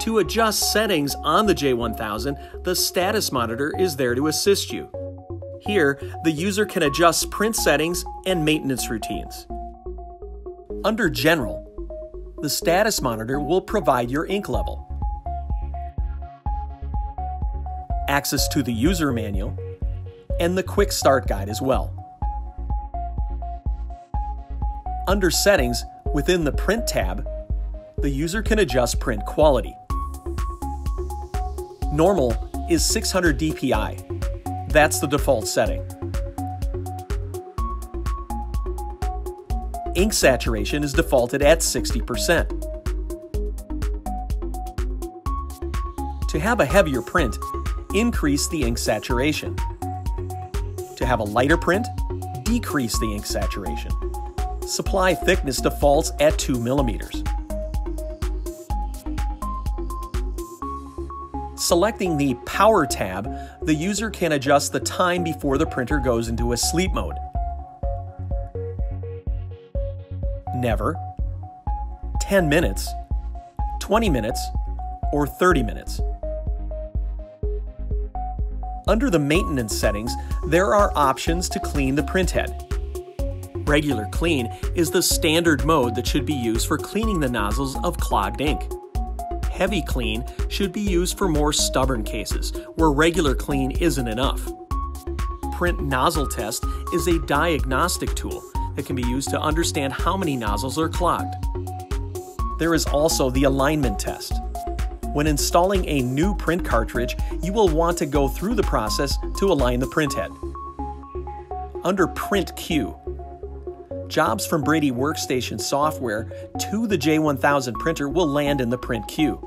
To adjust settings on the J1000, the status monitor is there to assist you. Here, the user can adjust print settings and maintenance routines. Under General, the status monitor will provide your ink level, access to the user manual, and the quick start guide as well. Under Settings, within the Print tab, the user can adjust print quality. Normal is 600 dpi. That's the default setting. Ink saturation is defaulted at 60%. To have a heavier print, increase the ink saturation. To have a lighter print, decrease the ink saturation. Supply thickness defaults at 2 millimeters. Selecting the Power tab, the user can adjust the time before the printer goes into a sleep mode. Never, 10 minutes, 20 minutes, or 30 minutes. Under the maintenance settings, there are options to clean the printhead. Regular clean is the standard mode that should be used for cleaning the nozzles of clogged ink. Heavy clean should be used for more stubborn cases, where regular clean isn't enough. Print nozzle test is a diagnostic tool that can be used to understand how many nozzles are clogged. There is also the alignment test. When installing a new print cartridge, you will want to go through the process to align the printhead. Under Print Queue, jobs from Brady Workstation software to the J1000 printer will land in the print queue.